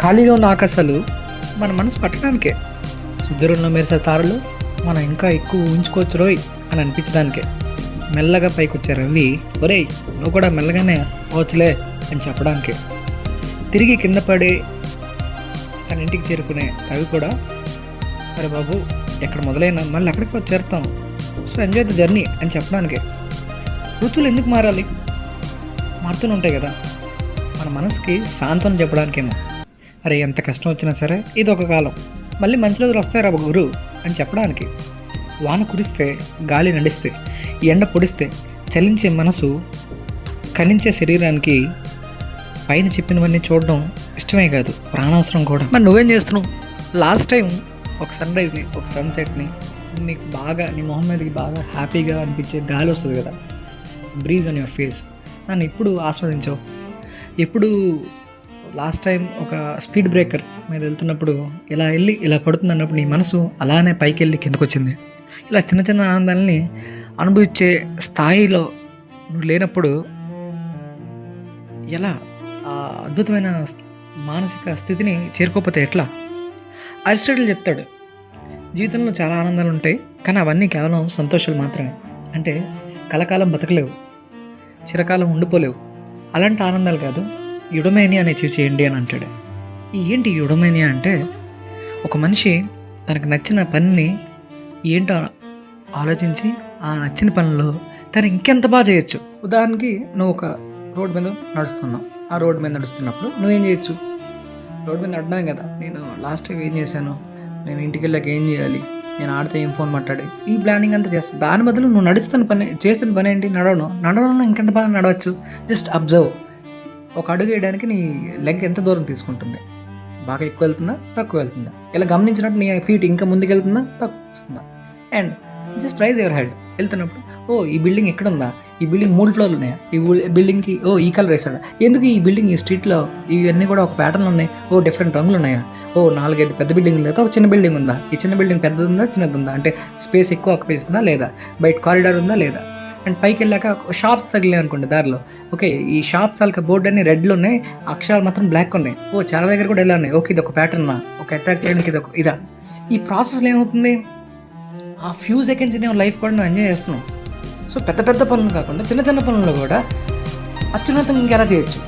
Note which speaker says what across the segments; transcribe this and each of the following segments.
Speaker 1: ఖాళీగా ఉన్న ఆకాశాలు మన మనసు పట్టడానికే, సుదూరంలో మెరిసే తారలు మనం ఇంకా ఎక్కువ ఊహించుకోవచ్చు రోయ్ అని అనిపించడానికే. మెల్లగా పైకి వచ్చే రవి ఒరేయ్ నువ్వు కూడా మెల్లగానే అవచ్చులే అని చెప్పడానికే. తిరిగి కింద పడి తన ఇంటికి చేరుకునే రవి కూడా అరే బాబు ఎక్కడ మొదలైనా మళ్ళీ అక్కడికి వచ్చి చేరుతాం, సో ఎంజాయ్ ద జర్నీ అని చెప్పడానికే. ఋతువులు ఎందుకు మారాలి? మారుతూనే ఉంటాయి కదా. మన మనసుకి సాంత్వనం చెప్పడానికేమో. అరే ఎంత కష్టం వచ్చినా సరే ఇది ఒక కాలం, మళ్ళీ మంచి రోజులు వస్తాయి రా గురు అని చెప్పడానికి. వాన కురిస్తే, గాలి నడిస్తే, ఎండ పొడిస్తే చలించే మనసు, కనించే శరీరానికి పైన చెప్పినవన్నీ చూడడం ఇష్టమే కాదు, ప్రాణావసరం కూడా. మరి నువ్వేం చేస్తున్నావు? లాస్ట్ టైం ఒక సన్ రైజ్ని, ఒక సన్సెట్ని నీకు బాగా నీ మొహం మీదకి బాగా హ్యాపీగా అనిపించే గాలి వస్తుంది కదా, బ్రీజ్ ఆన్ యువర్ ఫేస్, దాన్ని ఎప్పుడు ఆస్వాదించావు? ఎప్పుడు లాస్ట్ టైం ఒక స్పీడ్ బ్రేకర్ మీద వెళ్తున్నప్పుడు ఇలా వెళ్ళి ఇలా పడుతుంది అన్నప్పుడు నీ మనసు అలానే పైకి వెళ్ళి కిందకు వచ్చింది? ఇలా చిన్న చిన్న ఆనందాలని అనుభవించే స్థాయిలో నువ్వు లేనప్పుడు ఎలా ఆ అద్భుతమైన మానసిక స్థితిని చేరుకోకపోతే ఎట్లా? అరిస్టాటిల్ చెప్తాడు, జీవితంలో చాలా ఆనందాలు ఉంటాయి కానీ అవన్నీ కేవలం సంతోషాలు మాత్రమే. అంటే కలకాలం బతకలేవు, చిరకాలం ఉండిపోలేవు. అలాంటి ఆనందాలు కాదు, యుడమేనియా అని అచీవ్ చేయండి అని అంటాడు. ఏంటి యుడమేనియా అంటే, ఒక మనిషి తనకు నచ్చిన పనిని ఏంటో ఆలోచించి ఆ నచ్చిన పనిలో తను ఇంకెంత బాగా చేయొచ్చు. ఉదాహరణకి నువ్వు ఒక రోడ్ మీద నడుస్తున్నావు, ఆ రోడ్ మీద నడుస్తున్నప్పుడు నువ్వేం చేయొచ్చు? రోడ్ మీద నడడం కదా, నేను లాస్ట్ టైం ఏం చేశాను, నేను ఇంటికి వెళ్ళాక ఏం చేయాలి, నేను ఆడితే ఏం ఫోన్ మాట్లాడి, ఈ ప్లానింగ్ అంతా చేస్తాను. దాని బదులు నువ్వు చేస్తున్న పని ఏంటి? నడవడంలో ఇంకెంత బాగా నడవచ్చు. Just observe. ఒక అడుగు వేయడానికి నీ లెగ్ ఎంత దూరం తీసుకుంటుంది, బాగా ఎక్కువ వెళ్తుందా తక్కువ వెళ్తుందా, ఇలా గమనించినట్టు నీ ఫీట్ ఇంకా ముందుకు వెళ్తుందా తక్కువ వస్తుందా. And just rise your head. వెళ్తున్నప్పుడు ఈ బిల్డింగ్ ఎక్కడ ఉందా, ఈ బిల్డింగ్ 3 ఫ్లోర్లు ఉన్నాయా, ఈ బిల్డింగ్కి ఈ కలర్ వేసాడా, ఎందుకు ఈ బిల్డింగ్ ఈ స్ట్రీట్లో ఇవన్నీ కూడా ఒక ప్యాటర్న్లు ఉన్నాయి, డిఫరెంట్ రంగులు ఉన్నాయా, 4-5 పెద్ద బిల్డింగ్లు లేదా ఒక చిన్న బిల్డింగ్ ఉందా, ఈ చిన్న బిల్డింగ్ పెద్దది ఉందా చిన్నది ఉందా, అంటే స్పేస్ ఎక్కువ ఆక్యుపేస్తుందా లేదా, బయట కారిడార్ ఉందా లేదా. అండ్ పైకి వెళ్ళాక షాప్స్ తగిలే అనుకోండి దారిలో, ఈ షాప్స్ తాలూకా బోర్డు అన్ని రెడ్లు ఉన్నాయి, అక్షరాలు మాత్రం బ్లాక్ ఉన్నాయి. చాలా దగ్గర కూడా ఎలా ఉన్నాయి, ఇది ఒక ప్యాటర్నా, ఒక అట్రాక్ట్ చేయడానికి ఇది ఒక ఇదా. ఈ ప్రాసెస్లో ఏమవుతుంది, ఆ ఫ్యూ సెకండ్స్ నేను లైఫ్ కూడా నువ్వు ఎంజాయ్ చేస్తున్నావు. సో పెద్ద పెద్ద పనులు కాకుండా చిన్న చిన్న పనుల్లో కూడా అత్యున్నతంగా ఇంకెలా చేయొచ్చు.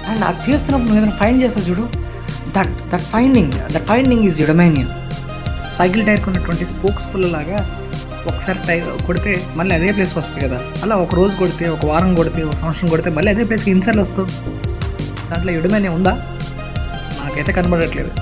Speaker 1: అండ్ అది చేస్తున్నప్పుడు నువ్వు ఏదైనా ఫైండ్ చేస్తావు చూడు, దట్ ఫైండింగ్ ఈజ్ యుడమేనియా. సైకిల్ టైర్కి ఉన్నటువంటి స్పోక్స్ పుల్లలాగా ఒకసారి కొడితే మళ్ళీ అదే ప్లేస్కి వస్తుంది కదా, అలా ఒక రోజు కొడితే, ఒక వారం కొడితే, ఒక సంవత్సరం కొడితే మళ్ళీ అదే ప్లేస్కి ఇన్సార్లు వస్తావు. దాంట్లో యుడమేనియా ఉందా? నాకైతే కనబడట్లేదు.